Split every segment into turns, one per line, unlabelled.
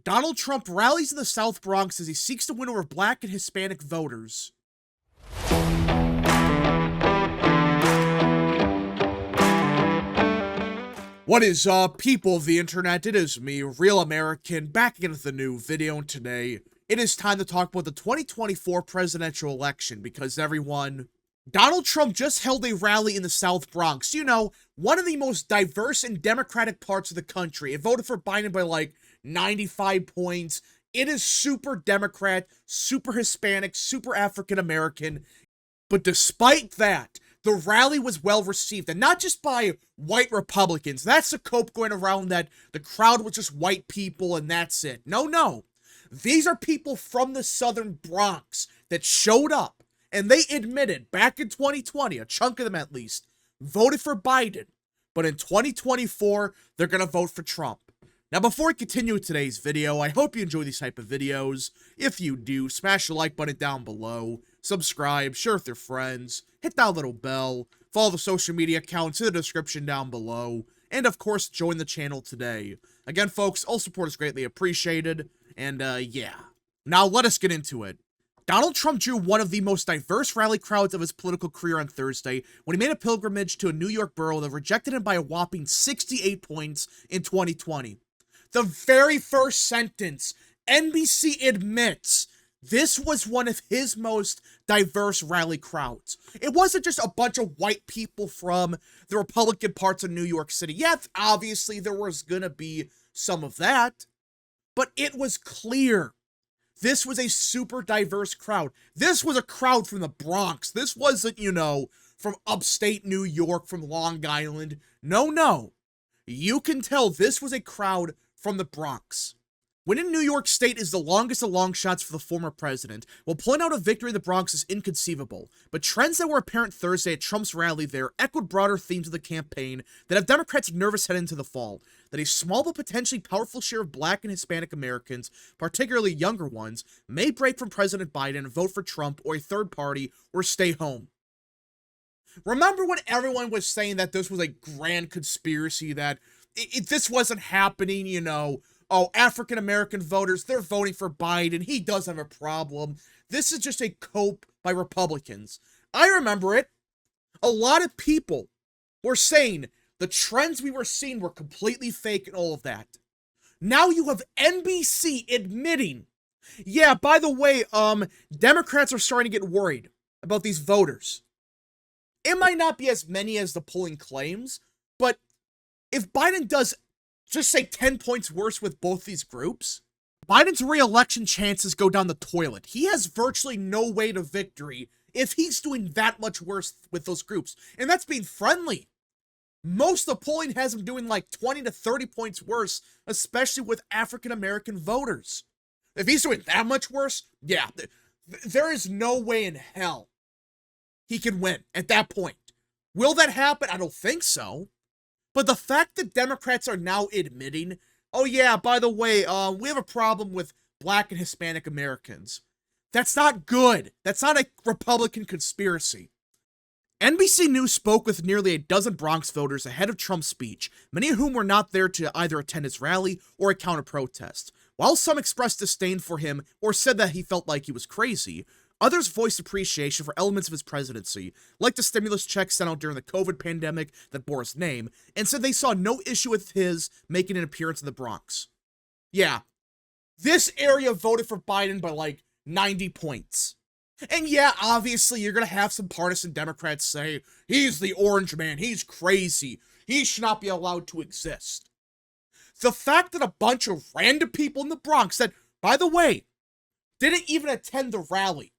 Donald Trump rallies in the South Bronx as he seeks to win over black and Hispanic voters. What is up, people of the internet? It is me, Real American, back again with a new video, and today it is time to talk about the 2024 presidential election because Donald Trump just held a rally in the South Bronx. You know, one of the most diverse and democratic parts of the country. It voted for Biden by like 95 points. It is super Democrat, super Hispanic, super African American. But despite that, the rally was well received, and not just by white Republicans. That's the cope going around that the crowd was just white people and that's it. No. These are people from the Southern Bronx that showed up, and they admitted back in 2020, a chunk of them at least, voted for Biden. But in 2024, they're going to vote for Trump. Now, before we continue with today's video, I hope you enjoy these type of videos. If you do, smash the like button down below, subscribe, share with your friends, hit that little bell, follow the social media accounts in the description down below, and of course, join the channel today. Again, folks, all support is greatly appreciated, and yeah. Now, let us get into it. Donald Trump drew one of the most diverse rally crowds of his political career on Thursday when he made a pilgrimage to a New York borough that rejected him by a whopping 68 points in 2020. The very first sentence, NBC admits this was one of his most diverse rally crowds. It wasn't just a bunch of white people from the Republican parts of New York City. Yeah, obviously there was gonna be some of that, but it was clear this was a super diverse crowd. This was a crowd from the Bronx. This wasn't, from upstate New York, from Long Island. No. You can tell this was a crowd from the Bronx. Winning New York State is the longest of long shots for the former president. While pulling out a victory in the Bronx is inconceivable, but trends that were apparent Thursday at Trump's rally there echoed broader themes of the campaign that have Democrats nervous heading into the fall. That a small but potentially powerful share of black and Hispanic Americans, particularly younger ones, may break from President Biden and vote for Trump or a third party or stay home. Remember when everyone was saying that this was a grand conspiracy, that this wasn't happening, African-American voters, they're voting for Biden, he does have a problem. This is just a cope by Republicans. I remember it. A lot of people were saying the trends we were seeing were completely fake and all of that. Now you have NBC admitting, yeah, by the way, Democrats are starting to get worried about these voters. It might not be as many as the polling claims, but if Biden does, just say 10 points worse with both these groups, Biden's re-election chances go down the toilet. He has virtually no way to victory if he's doing that much worse with those groups. And that's being friendly. Most of the polling has him doing like 20 to 30 points worse, especially with African-American voters. If he's doing that much worse, yeah, there is no way in hell he can win at that point. Will that happen? I don't think so. But the fact that Democrats are now admitting, oh yeah, by the way, we have a problem with black and Hispanic Americans. That's not good. That's not a Republican conspiracy. NBC News spoke with nearly a dozen Bronx voters ahead of Trump's speech, many of whom were not there to either attend his rally or a counter-protest. While some expressed disdain for him or said that he felt like he was crazy, others voiced appreciation for elements of his presidency, like the stimulus checks sent out during the COVID pandemic that bore his name, and said they saw no issue with his making an appearance in the Bronx. Yeah, this area voted for Biden by like 90 points. And yeah, obviously you're going to have some partisan Democrats say, he's the orange man, he's crazy, he should not be allowed to exist. The fact that a bunch of random people in the Bronx that, by the way, didn't even attend the rally,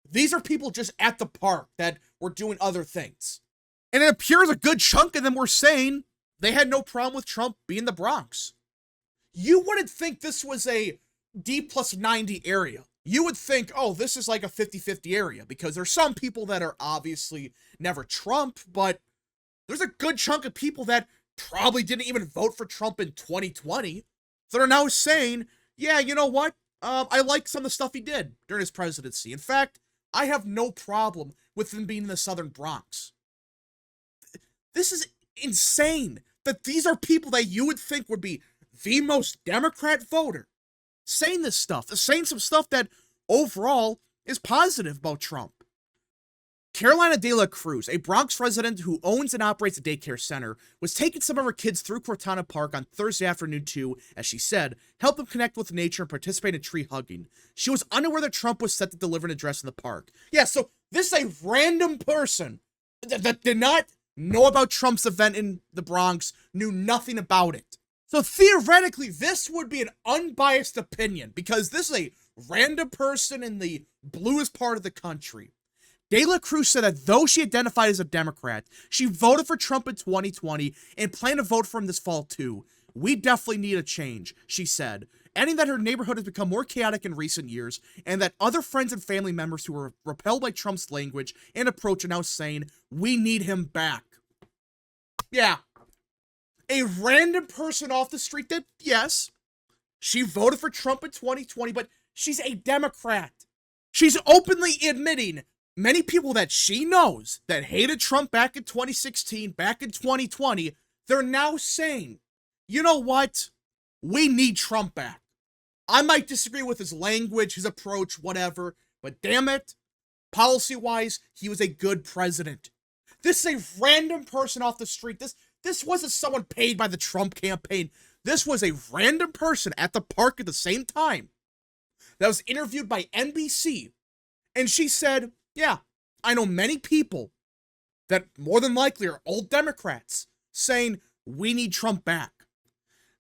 these are people just at the park that were doing other things. And it appears a good chunk of them were saying they had no problem with Trump being the Bronx. You wouldn't think this was a D plus 90 area. You would think, oh, this is like a 50-50 area, because there's some people that are obviously never Trump, but there's a good chunk of people that probably didn't even vote for Trump in 2020 that are now saying, yeah, you know what? I like some of the stuff he did during his presidency. In fact, I have no problem with him being in the Southern Bronx. This is insane that these are people that you would think would be the most Democrat voter saying this stuff, saying some stuff that overall is positive about Trump. Carolina de la Cruz, a Bronx resident who owns and operates a daycare center, was taking some of her kids through Cortana Park on Thursday afternoon to, as she said, help them connect with nature and participate in tree hugging. She was unaware that Trump was set to deliver an address in the park. Yeah, so this is a random person that did not know about Trump's event in the Bronx, knew nothing about it. So theoretically, this would be an unbiased opinion because this is a random person in the bluest part of the country. De La Cruz said that though she identified as a Democrat, she voted for Trump in 2020 and planned to vote for him this fall too. We definitely need a change, she said, adding that her neighborhood has become more chaotic in recent years and that other friends and family members who were repelled by Trump's language and approach are now saying, we need him back. Yeah. A random person off the street that, yes, she voted for Trump in 2020, but she's a Democrat. She's openly admitting many people that she knows that hated Trump back in 2016, back in 2020, they're now saying, you know what? We need Trump back. I might disagree with his language, his approach, whatever, but damn it, policy-wise, he was a good president. This is a random person off the street. This wasn't someone paid by the Trump campaign. This was a random person at the park at the same time that was interviewed by NBC. And she said, yeah, I know many people that more than likely are old Democrats saying, we need Trump back.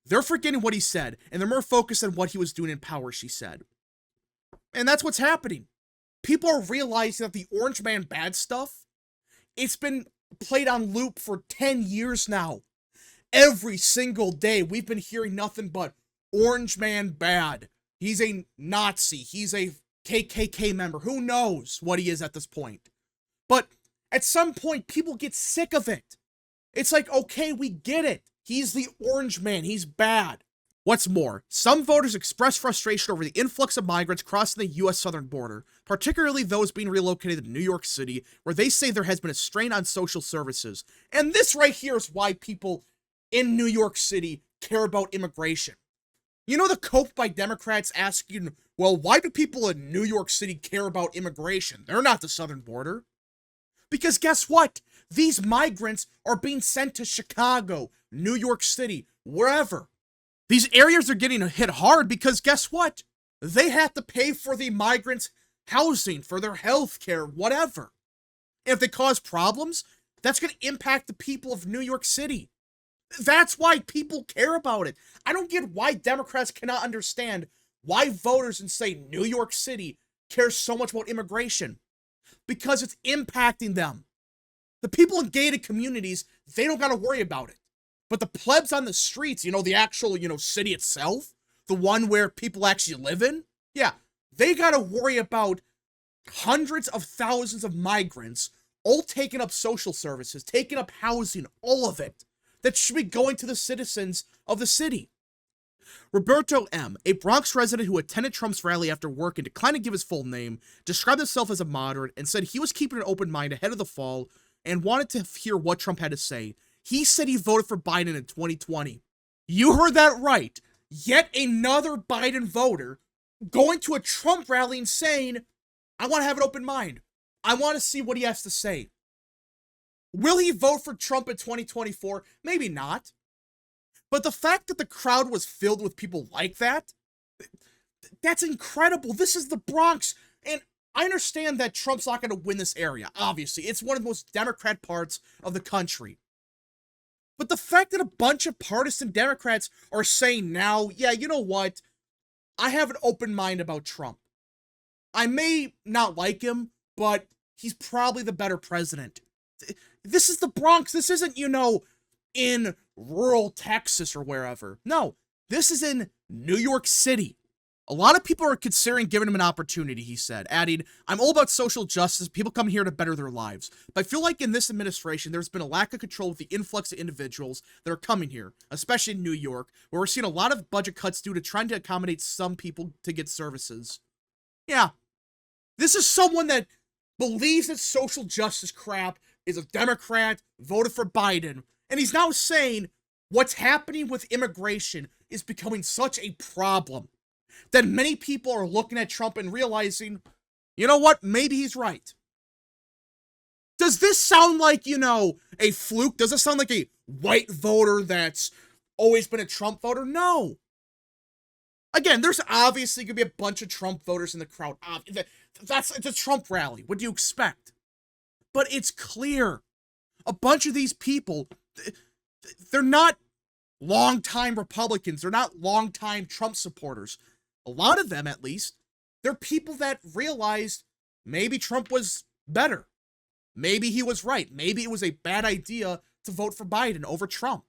They're forgetting what he said, and they're more focused on what he was doing in power, she said. And that's what's happening. People are realizing that the Orange Man bad stuff, it's been played on loop for 10 years now. Every single day, we've been hearing nothing but Orange Man bad. He's a Nazi. He's a KKK member. Who knows what he is at this point? But at some point, people get sick of it. It's like, okay, we get it. He's the Orange Man. He's bad. What's more, some voters expressed frustration over the influx of migrants crossing the U.S. southern border, particularly those being relocated to New York City, where they say there has been a strain on social services. And this right here is why people in New York City care about immigration. You know the cope by Democrats asking, well, why do people in New York City care about immigration? They're not the southern border. Because guess what? These migrants are being sent to Chicago, New York City, wherever. These areas are getting hit hard because guess what? They have to pay for the migrants' housing, for their health care, whatever. And if they cause problems, that's going to impact the people of New York City. That's why people care about it. I don't get why Democrats cannot understand why voters in, say, New York City care so much about immigration. Because it's impacting them. The people in gated communities, they don't got to worry about it. But the plebs on the streets, the actual, city itself, the one where people actually live in, yeah, they got to worry about hundreds of thousands of migrants all taking up social services, taking up housing, all of it, that should be going to the citizens of the city. Roberto M., a Bronx resident who attended Trump's rally after work and declined to give his full name, described himself as a moderate and said he was keeping an open mind ahead of the fall and wanted to hear what Trump had to say. He said he voted for Biden in 2020. You heard that right. Yet another Biden voter going to a Trump rally and saying, I want to have an open mind. I want to see what he has to say. Will he vote for Trump in 2024? Maybe not. But the fact that the crowd was filled with people like that, that's incredible. This is the Bronx. And I understand that Trump's not going to win this area, obviously. It's one of the most Democrat parts of the country. But the fact that a bunch of partisan Democrats are saying now, yeah, you know what? I have an open mind about Trump. I may not like him, but he's probably the better president. This is the Bronx. This isn't, in rural Texas or wherever. No, this is in New York City. A lot of people are considering giving him an opportunity, he said, adding, I'm all about social justice. People come here to better their lives. But I feel like in this administration, there's been a lack of control with the influx of individuals that are coming here, especially in New York, where we're seeing a lot of budget cuts due to trying to accommodate some people to get services. Yeah, this is someone that believes that social justice crap, is a Democrat, voted for Biden, and he's now saying what's happening with immigration is becoming such a problem. then many people are looking at Trump and realizing, you know what, maybe he's right. Does this sound like, a fluke? Does it sound like a white voter that's always been a Trump voter? No. Again, there's obviously going to be a bunch of Trump voters in the crowd. It's a Trump rally. What do you expect? But it's clear. A bunch of these people, they're not longtime Republicans. They're not longtime Trump supporters. A lot of them, at least, they're people that realized maybe Trump was better. Maybe he was right. Maybe it was a bad idea to vote for Biden over Trump.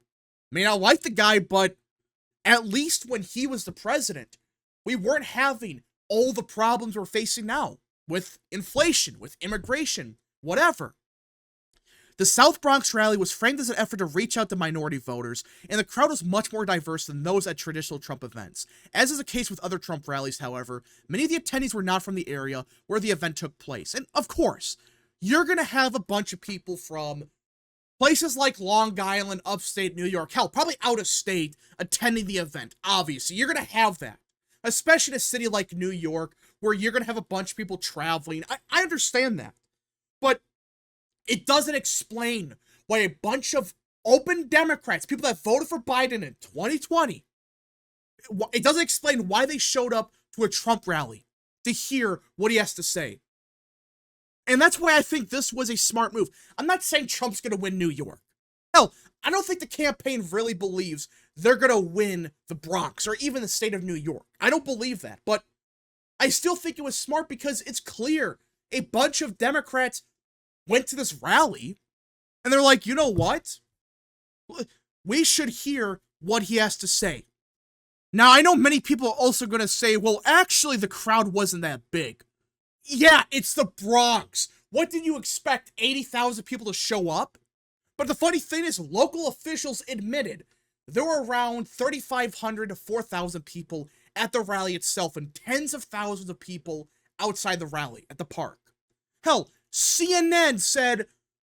May not like the guy, but at least when he was the president, we weren't having all the problems we're facing now with inflation, with immigration, whatever. The South Bronx rally was framed as an effort to reach out to minority voters, and the crowd was much more diverse than those at traditional Trump events. As is the case with other Trump rallies, however, many of the attendees were not from the area where the event took place. And of course, you're going to have a bunch of people from places like Long Island, upstate New York, hell, probably out of state, attending the event. Obviously, you're going to have that, especially in a city like New York, where you're going to have a bunch of people traveling. I understand that, but it doesn't explain why a bunch of open Democrats, people that voted for Biden in 2020, it doesn't explain why they showed up to a Trump rally to hear what he has to say. And that's why I think this was a smart move. I'm not saying Trump's going to win New York. Hell, I don't think the campaign really believes they're going to win the Bronx or even the state of New York. I don't believe that. But I still think it was smart because it's clear a bunch of Democrats went to this rally and they're like, you know what? We should hear what he has to say. Now, I know many people are also going to say, well, actually, the crowd wasn't that big. Yeah, it's the Bronx. What did you expect, 80,000 people to show up? But the funny thing is, local officials admitted there were around 3,500 to 4,000 people at the rally itself and tens of thousands of people outside the rally at the park. Hell, CNN said,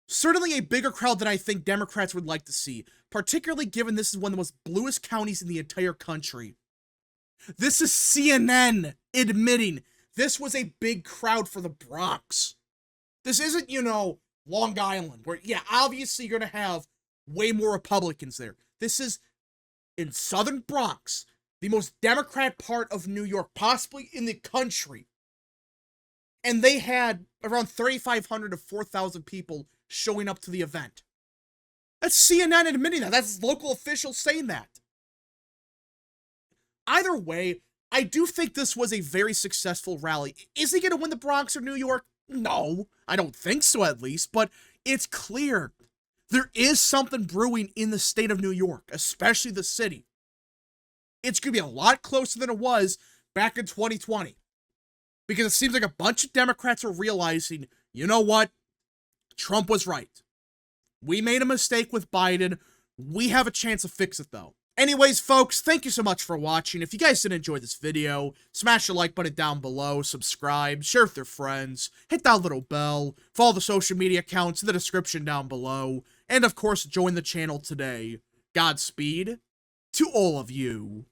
certainly a bigger crowd than I think Democrats would like to see, particularly given this is one of the most bluest counties in the entire country. This is CNN admitting this was a big crowd for the Bronx. This isn't, Long Island, where, yeah, obviously you're going to have way more Republicans there. This is in southern Bronx, the most Democrat part of New York, possibly in the country. And they had around 3,500 to 4,000 people showing up to the event. That's CNN admitting that. That's local officials saying that. Either way, I do think this was a very successful rally. Is he going to win the Bronx or New York? No, I don't think so at least, but it's clear there is something brewing in the state of New York, especially the city. It's going to be a lot closer than it was back in 2020, because it seems like a bunch of Democrats are realizing, you know what? Trump was right. We made a mistake with Biden. We have a chance to fix it, though. Anyways, folks, thank you so much for watching. If you guys did enjoy this video, smash the like button down below, subscribe, share with your friends, hit that little bell, follow the social media accounts in the description down below, and of course, join the channel today. Godspeed to all of you.